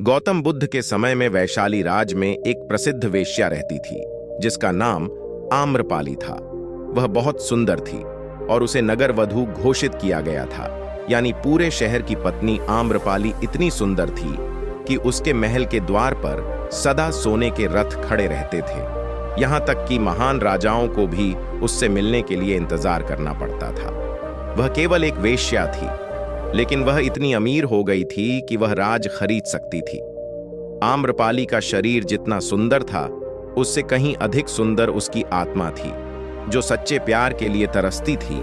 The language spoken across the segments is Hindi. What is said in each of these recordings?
गौतम बुद्ध के समय में वैशाली राज में एक प्रसिद्ध वेश्या रहती थी जिसका नाम आम्रपाली था। वह बहुत सुंदर थी और उसे नगर वधू घोषित किया गया था, यानी पूरे शहर की पत्नी आम्रपाली इतनी सुंदर थी कि उसके महल के द्वार पर सदा सोने के रथ खड़े रहते थे। यहां तक कि महान राजाओं को भी उससे मिलने के लिए इंतजार करना पड़ता था। वह केवल एक वेश्या थी, लेकिन वह इतनी अमीर हो गई थी कि वह राज खरीद सकती थी। आम्रपाली का शरीर जितना सुंदर था, उससे कहीं अधिक सुंदर उसकी आत्मा थी, जो सच्चे प्यार के लिए तरसती थी,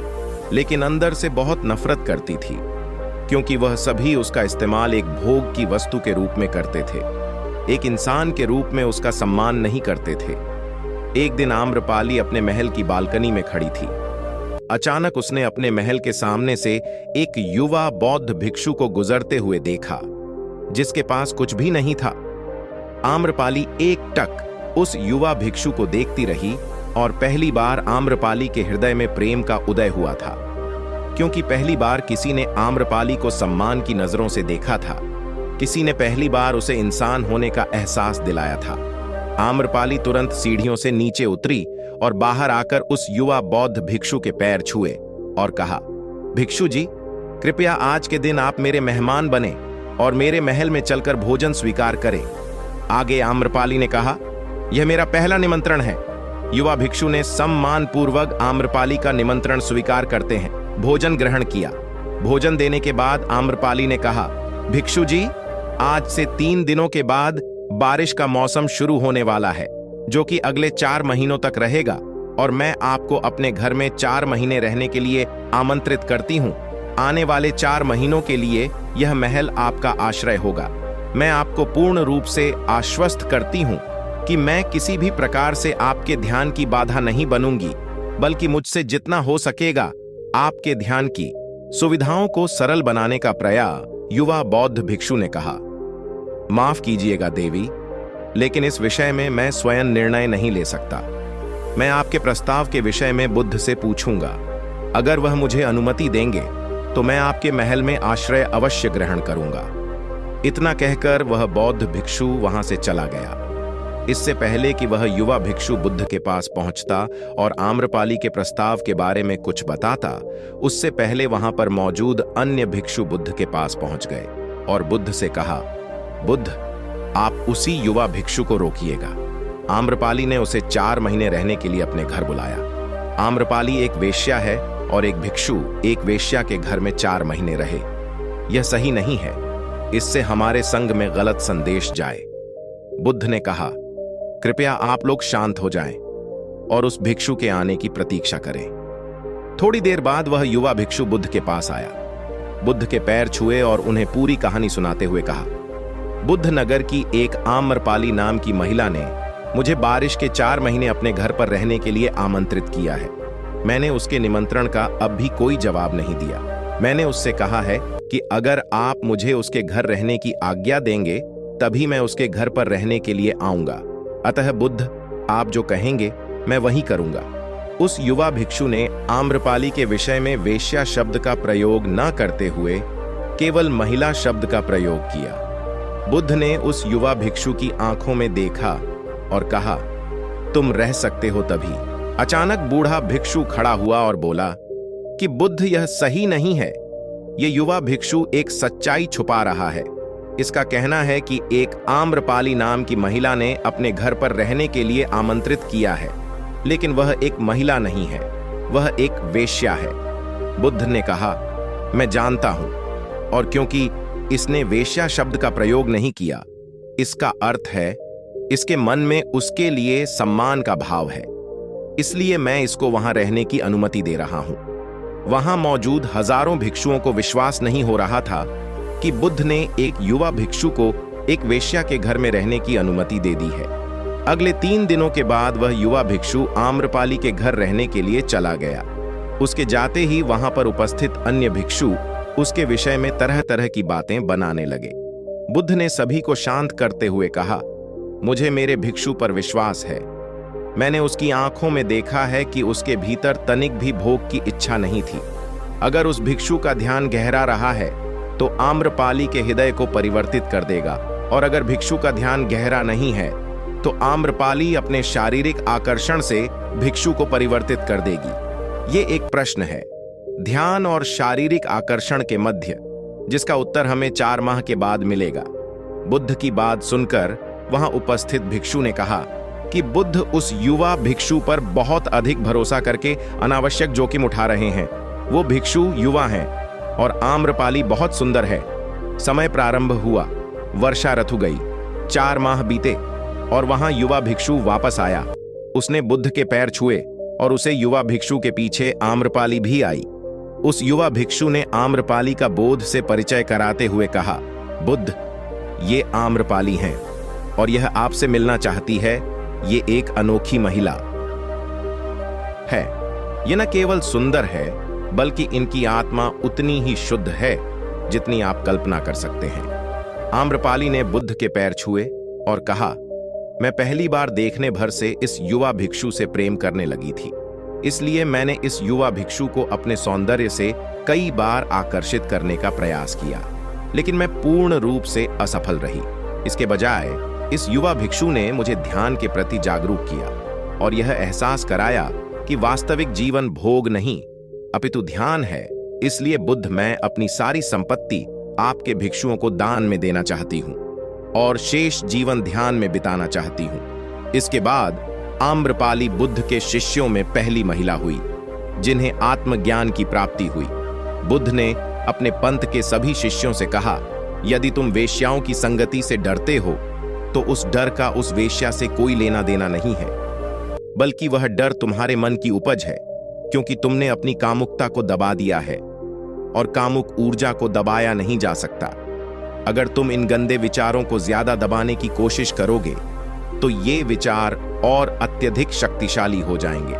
लेकिन अंदर से बहुत नफरत करती थी, क्योंकि वह सभी उसका इस्तेमाल एक भोग की वस्तु के रूप में करते थे। एक इंसान के रूप में उसका सम्मान नहीं करते थे। एक दिन आम्रपाली अपने महल की बालकनी में खड़ी थी। अचानक उसने अपने महल के सामने से एक युवा बौद्ध भिक्षु को गुजरते हुए देखा, जिसके पास कुछ भी नहीं था। आम्रपाली एकटक उस युवा भिक्षु को देखती रही और पहली बार आम्रपाली के हृदय में प्रेम का उदय हुआ था, क्योंकि पहली बार किसी ने आम्रपाली को सम्मान की नजरों से देखा था। किसी ने पहली बार उसे इंसान होने का एहसास दिलाया था। आम्रपाली तुरंत सीढ़ियों से नीचे उतरी और बाहर आकर उस युवा बौद्ध भिक्षु के पैर छुए और कहा, भिक्षु जी, कृपया आज के दिन आप मेरे मेहमान बने और मेरे महल में चलकर भोजन स्वीकार करें। आगे आम्रपाली ने कहा, यह मेरा पहला निमंत्रण है। युवा भिक्षु ने सम्मानपूर्वक आम्रपाली का निमंत्रण स्वीकार करते हैं भोजन ग्रहण किया। भोजन देने के बाद आम्रपाली ने कहा, भिक्षु जी, आज से 3 दिनों के बाद बारिश का मौसम शुरू होने वाला है, जो कि अगले 4 महीनों तक रहेगा, और मैं आपको अपने घर में 4 महीने रहने के लिए आमंत्रित करती हूँ। आने वाले 4 महीनों के लिए यह महल आपका आश्रय होगा। मैं आपको पूर्ण रूप से आश्वस्त करती हूँ कि मैं किसी भी प्रकार से आपके ध्यान की बाधा नहीं बनूंगी, बल्कि मुझसे जितना हो सकेगा आपके ध्यान की सुविधाओं को सरल बनाने का प्रयास। युवा बौद्ध भिक्षु ने कहा, माफ कीजिएगा देवी, लेकिन इस विषय में मैं स्वयं निर्णय नहीं ले सकता। मैं आपके प्रस्ताव के विषय में बुद्ध से पूछूंगा। अगर वह मुझे अनुमति देंगे तो मैं आपके महल में आश्रय अवश्य ग्रहण करूंगा। इतना कहकर वह बौद्ध भिक्षु वहां से चला गया। इससे पहले कि वह युवा भिक्षु बुद्ध के पास पहुंचता और आम्रपाली के प्रस्ताव के बारे में कुछ बताता, उससे पहले वहां पर मौजूद अन्य भिक्षु बुद्ध के पास पहुंच गए और बुद्ध से कहा, बुद्ध, आप उसी युवा भिक्षु को रोकिएगा। आम्रपाली ने उसे 4 महीने रहने के लिए अपने घर बुलाया। आम्रपाली एक वेश्या है और एक भिक्षु एक वेश्या के घर में 4 महीने रहे। यह सही नहीं है, इससे हमारे संघ में गलत संदेश जाए। बुद्ध ने कहा, कृपया आप लोग शांत हो जाएं और उस भिक्षु के आने की प्रतीक्षा करें। थोड़ी देर बाद वह युवा भिक्षु बुद्ध के पास आया। बुद्ध के पैर छुए और उन्हें पूरी कहानी सुनाते हुए कहा, बुद्ध नगर की एक आम्रपाली नाम की महिला ने मुझे बारिश के 4 महीने अपने घर पर रहने के लिए आमंत्रित किया है। मैंने उसके निमंत्रण का अब भी कोई जवाब नहीं दिया। मैंने उससे कहा है कि अगर आप मुझे उसके घर रहने की आज्ञा देंगे तभी मैं उसके घर पर रहने के लिए आऊंगा। अतः बुद्ध, आप जो कहेंगे मैं वही करूंगा। उस युवा भिक्षु ने आम्रपाली के विषय में वेश्या शब्द का प्रयोग न करते हुए केवल महिला शब्द का प्रयोग किया। बुद्ध ने उस युवा भिक्षु की आंखों में देखा और कहा, तुम रह सकते हो तभी। अचानक बूढ़ा भिक्षु खड़ा हुआ और बोला कि बुद्ध, यह सही नहीं है। यह युवा भिक्षु एक सच्चाई छुपा रहा है। इसका कहना है कि एक आम्रपाली नाम की महिला ने अपने घर पर रहने के लिए आमंत्रित किया है, लेकिन वह एक महिला नहीं है, वह एक वेश्या है। बुद्ध ने कहा, मैं जानता हूं, और क्योंकि इसने वेश्या शब्द का प्रयोग नहीं किया, इसका अर्थ है इसके मन में उसके लिए सम्मान का भाव है, इसलिए मैं इसको वहां रहने की अनुमति दे रहा हूं। वहां मौजूद हजारों भिक्षुओं को विश्वास नहीं हो रहा था कि बुद्ध ने एक युवा भिक्षु को एक वेश्या के घर में रहने की अनुमति दे दी है। अगले 3 दिनों के बाद वह युवा भिक्षु आम्रपाली के घर रहने के लिए चला गया। उसके जाते ही वहां पर उपस्थित अन्य भिक्षु उसके विषय में तरह तरह की बातें बनाने लगे। बुद्ध ने सभी को शांत करते हुए कहा, मुझे मेरे भिक्षु पर विश्वास है। मैंने उसकी आंखों में देखा है कि उसके भीतर तनिक भी भोग की इच्छा नहीं थी। अगर उस भिक्षु का ध्यान गहरा रहा है तो आम्रपाली के हृदय को परिवर्तित कर देगा और अगर भिक्षु का ध्यान गहरा नहीं है तो आम्रपाली अपने शारीरिक आकर्षण से भिक्षु को परिवर्तित कर देगी। ये एक प्रश्न है, ध्यान और शारीरिक आकर्षण के मध्य, जिसका उत्तर हमें 4 माह के बाद मिलेगा। बुद्ध की बात सुनकर वहां उपस्थित भिक्षु ने कहा कि बुद्ध उस युवा भिक्षु पर बहुत अधिक भरोसा करके अनावश्यक जोखिम उठा रहे हैं। वो भिक्षु युवा हैं और आम्रपाली बहुत सुंदर है। समय प्रारंभ हुआ, वर्षा ऋतु गई, 4 माह बीते और वहां युवा भिक्षु वापस आया। उसने बुद्ध के पैर छुए और उसे युवा भिक्षु के पीछे आम्रपाली भी आई। उस युवा भिक्षु ने आम्रपाली का बोध से परिचय कराते हुए कहा, बुद्ध, ये आम्रपाली हैं और यह आपसे मिलना चाहती है। ये एक अनोखी महिला है। ये न केवल सुंदर है बल्कि इनकी आत्मा उतनी ही शुद्ध है जितनी आप कल्पना कर सकते हैं। आम्रपाली ने बुद्ध के पैर छुए और कहा, मैं पहली बार देखने भर से इस युवा भिक्षु से प्रेम करने लगी थी, इसलिए मैंने इस युवा भिक्षु को अपने सौंदर्य से कई बार आकर्षित करने का प्रयास किया, लेकिन मैं पूर्ण रूप से असफल रही। इसके बजाय इस युवा भिक्षु ने मुझे ध्यान के प्रति जागरूक किया और यह एहसास कराया कि वास्तविक जीवन भोग नहीं अपितु ध्यान है। इसलिए बुद्ध, मैं अपनी सारी संपत्ति आपके भिक्षुओं को दान में देना चाहती हूं और शेष जीवन ध्यान में बिताना चाहती हूं। इसके बाद आम्रपाली बुद्ध के शिष्यों में पहली महिला हुई जिन्हें आत्मज्ञान की प्राप्ति हुई। बुद्ध ने अपने पंथ के सभी शिष्यों से कहा, यदि तुम वेश्याओं की संगति से डरते हो तो उस डर का उस वेश्या से कोई लेना देना नहीं है, बल्कि वह डर तुम्हारे मन की उपज है, क्योंकि तुमने अपनी कामुकता को दबा दिया है और कामुक ऊर्जा को दबाया नहीं जा सकता। अगर तुम इन गंदे विचारों को ज्यादा दबाने की कोशिश करोगे तो ये विचार और अत्यधिक शक्तिशाली हो जाएंगे।